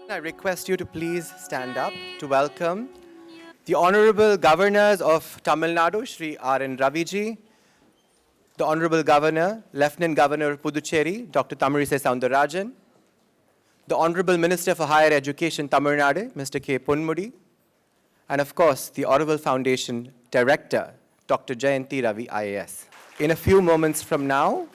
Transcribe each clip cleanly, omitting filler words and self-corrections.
I request you to please stand up to welcome the Honorable Governors of Tamil Nadu, Shri R.N. Raviji, the Honorable Governor, Lieutenant Governor of Puducherry, Dr. Tamilisai Soundararajan, the Honorable Minister for Higher Education, Tamil Nadu, Mr. K. Ponmudi, and of course, the Auroville Foundation Director, Dr. Jayanti Ravi, IAS. In a few moments from now,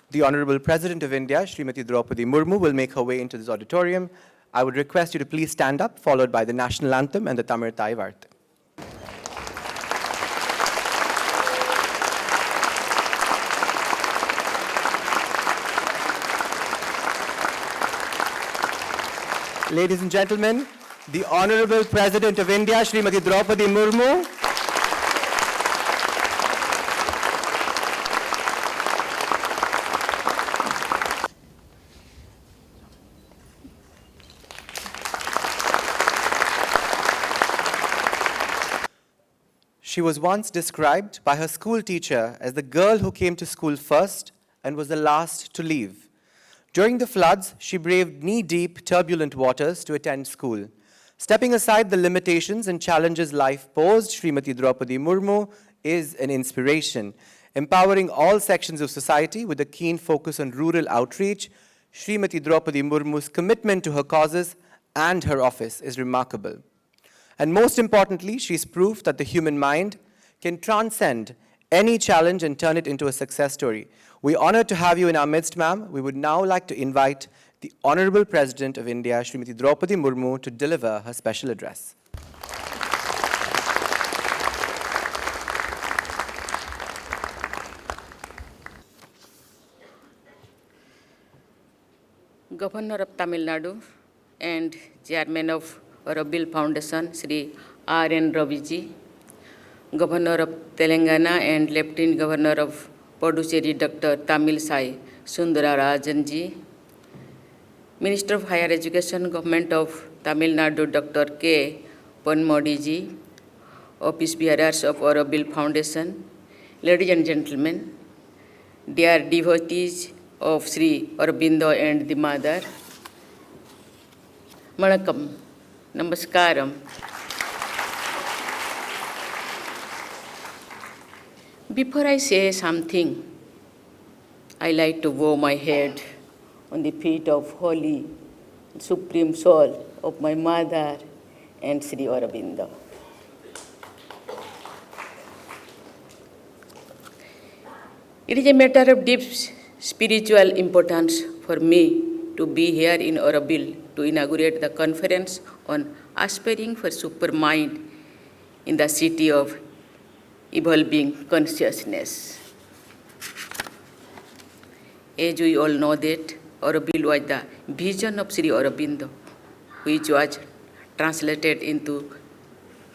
the Honorable President of India, Srimati Droupadi Murmu, will make her way into this auditorium. I would request you to please stand up, followed by the national anthem and the Tamil Thai Vartha. Ladies and gentlemen, the Honorable President of India, Srimati Droupadi Murmu, she was once described by her school teacher as the girl who came to school first and was the last to leave. During the floods, she braved knee-deep, turbulent waters to attend school. Stepping aside the limitations and challenges life posed, Srimati Droupadi Murmu is an inspiration. Empowering all sections of society with a keen focus on rural outreach, Srimati Droupadi Murmu's commitment to her causes and her office is remarkable. And most importantly, she's proof that the human mind can transcend any challenge and turn it into a success story. We're honored to have you in our midst, ma'am. We would now like to invite the Honorable President of India, Srimati Droupadi Murmu, to deliver her special address. Governor of Tamil Nadu and Chairman of Aurobindo Foundation, Sri R.N. Raviji, Governor of Telangana and Lieutenant Governor of Puducherry, Dr. Tamilisai Soundararajan ji, Minister of Higher Education, Government of Tamil Nadu, Dr. K. Ponmudi ji, Office Bearers of Aurobindo Foundation, ladies and gentlemen, dear devotees of Sri Aurobindo and the Mother, Vanakkam, Namaskaram. Before I say something, I like to bow my head on the feet of Holy Supreme Soul of my mother and Sri Aurobindo. It is a matter of deep spiritual importance for me to be here in Auroville to inaugurate the conference on aspiring for supermind in the city of evolving consciousness. As we all know that Auroville was the vision of Sri Aurobindo, which was translated into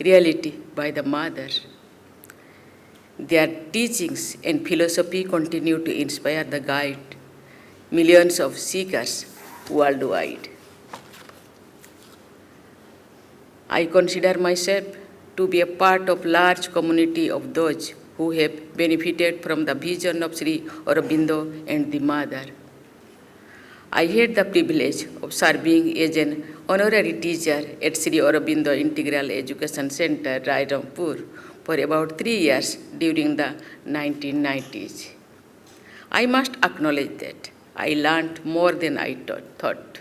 reality by the Mother. Their teachings and philosophy continue to inspire the guide millions of seekers worldwide. I consider myself to be a part of large community of those who have benefited from the vision of Sri Aurobindo and the Mother. I had the privilege of serving as an honorary teacher at Sri Aurobindo Integral Education Center, Rairampur, for about 3 years during the 1990s. I must acknowledge that I learned more than I thought.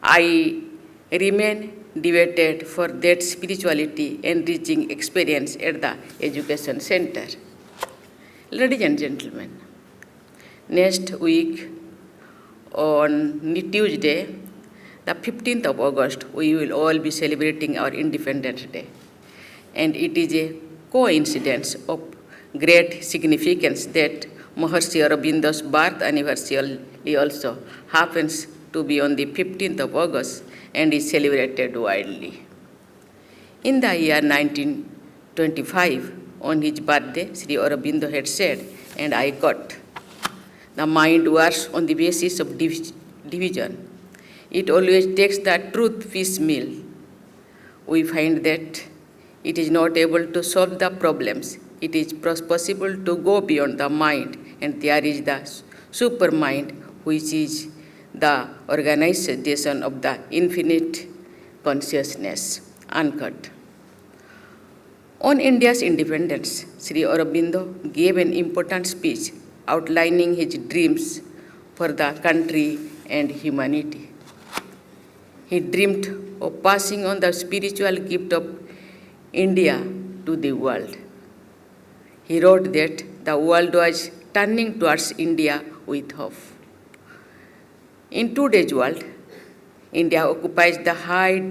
I remain devoted for that spirituality enriching experience at the education center. Ladies and gentlemen, next week on Tuesday, the 15th of August, we will all be celebrating our Independence Day. And it is a coincidence of great significance that Maharishi Aurobindo's birth anniversary also happens to be on the 15th of August and is celebrated widely. In the year 1925, on his birthday, Sri Aurobindo had said, and I quote, "The mind works on the basis of division. It always takes the truth piecemeal. We find that it is not able to solve the problems. It is possible to go beyond the mind, and there is the supermind, which is the organization of the infinite consciousness, unquote. On India's independence, Sri Aurobindo gave an important speech outlining his dreams for the country and humanity. He dreamed of passing on the spiritual gift of India to the world. He wrote that the world was turning towards India with hope. In today's world, India occupies the high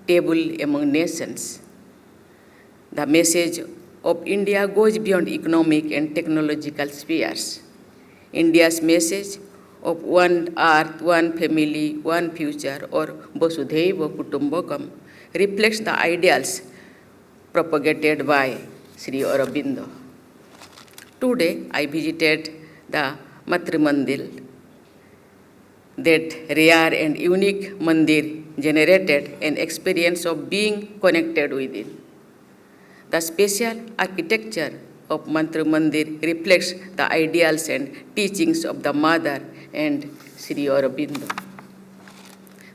table among nations. The message of India goes beyond economic and technological spheres. India's message of one earth, one family, one future, or Vasudhaiva Kutumbakam reflects the ideals propagated by Sri Aurobindo. Today, I visited the Matri Mandir. That rare and unique mandir generated an experience of being connected with it. The special architecture of Mantra Mandir reflects the ideals and teachings of the Mother and Sri Aurobindo.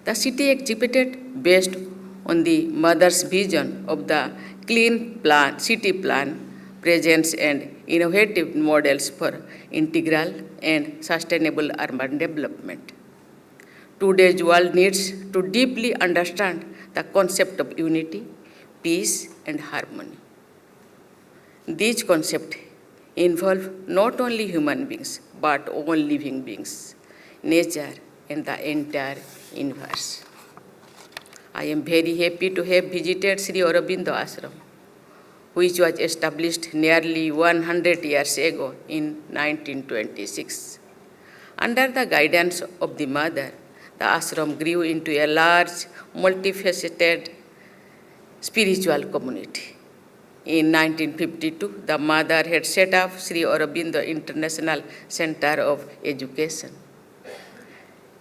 The city exhibited based on the Mother's vision of the clean city plan, presents and innovative models for integral and sustainable urban development. Today's world needs to deeply understand the concept of unity, peace, and harmony. These concepts involve not only human beings, but all living beings, nature, and the entire universe. I am very happy to have visited Sri Aurobindo Ashram, which was established nearly 100 years ago in 1926. Under the guidance of the Mother, the ashram grew into a large, multifaceted spiritual community. In 1952, the Mother had set up Sri Aurobindo International Center of Education.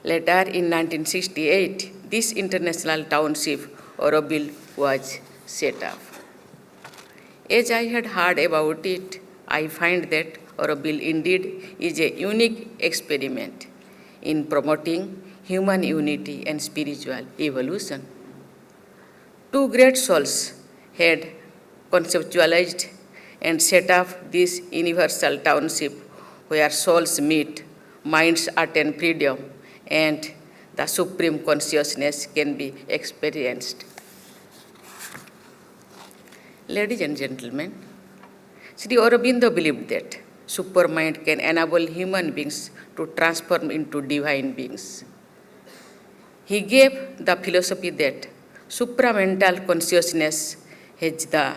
Later, in 1968, this international township, Auroville, was set up. As I had heard about it, I find that Auroville indeed is a unique experiment in promoting human unity and spiritual evolution. Two great souls had conceptualized and set up this universal township where souls meet, minds attain freedom, and the supreme consciousness can be experienced. Ladies and gentlemen, Sri Aurobindo believed that supermind can enable human beings to transform into divine beings. He gave the philosophy that supramental consciousness has the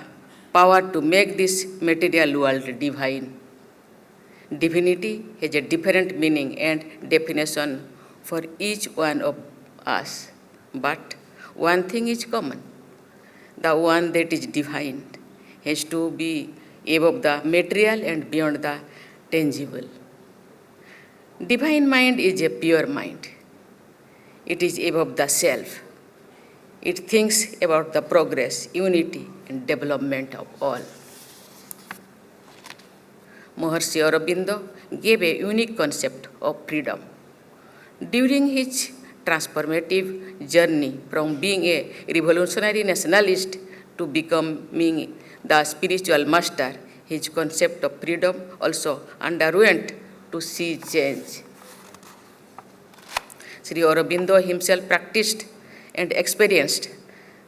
power to make this material world divine. Divinity has a different meaning and definition for each one of us, but one thing is common. The one that is divine has to be above the material and beyond the tangible. Divine mind is a pure mind. It is above the self. It thinks about the progress, unity, and development of all. Maharishi Aurobindo gave a unique concept of freedom. During his transformative journey from being a revolutionary nationalist to becoming the spiritual master, his concept of freedom also underwent to see change. Sri Aurobindo himself practiced and experienced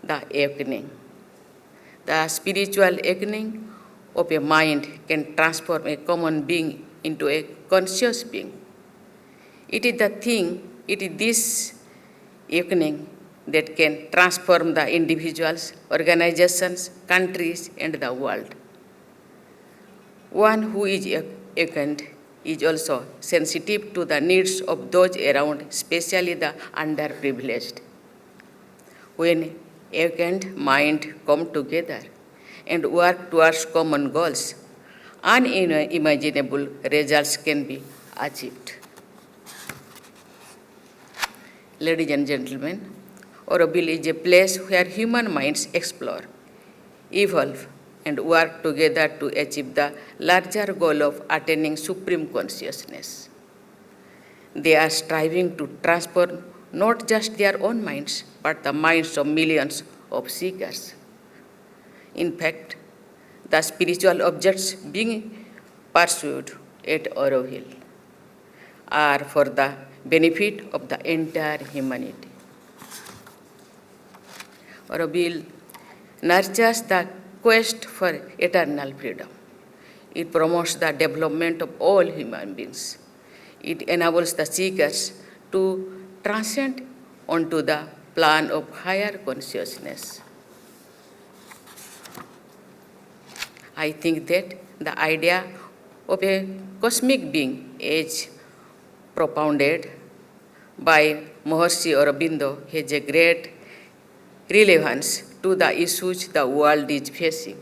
the awakening. The spiritual awakening of a mind can transform a common being into a conscious being. It is this awakening that can transform the individuals, organizations, countries, and the world. One who is awakened is also sensitive to the needs of those around, especially the underprivileged. When awakened mind come together and work towards common goals, unimaginable results can be achieved. Ladies and gentlemen, Auroville is a place where human minds explore, evolve, and work together to achieve the larger goal of attaining supreme consciousness. They are striving to transform not just their own minds, but the minds of millions of seekers. In fact, the spiritual objects being pursued at Auroville are for the benefit of the entire humanity. Auroville nurtures the quest for eternal freedom. It promotes the development of all human beings. It enables the seekers to transcend onto the plane of higher consciousness. I think that the idea of a cosmic being as propounded by Maharishi Aurobindo has a great relevance to the issues the world is facing.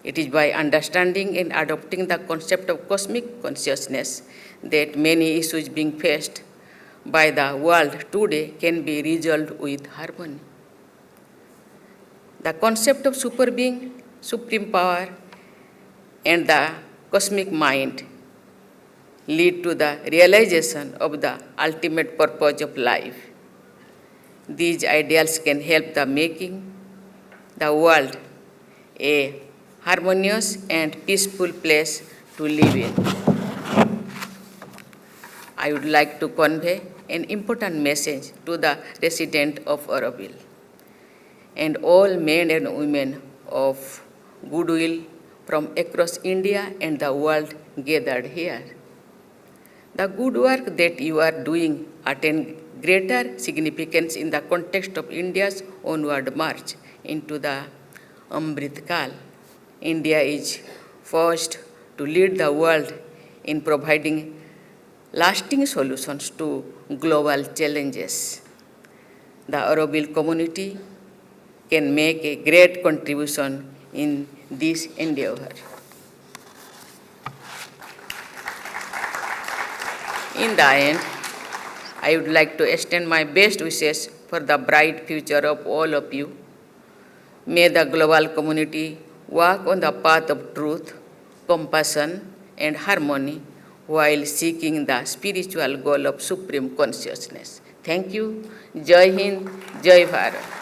It is by understanding and adopting the concept of cosmic consciousness that many issues being faced by the world today can be resolved with harmony. The concept of super being, supreme power, and the cosmic mind lead to the realization of the ultimate purpose of life. These ideals can help the making the world a harmonious and peaceful place to live in. I would like to convey an important message to the residents of Auroville and all men and women of goodwill from across India and the world gathered here. The good work that you are doing attains greater significance in the context of India's onward march into the Amrit Kal. India is forced to lead the world in providing lasting solutions to global challenges. The Auroville community can make a great contribution in this endeavor. In the end, I would like to extend my best wishes for the bright future of all of you. May the global community walk on the path of truth, compassion, and harmony while seeking the spiritual goal of supreme consciousness. Thank you. Jai Hind, Jai Bharat.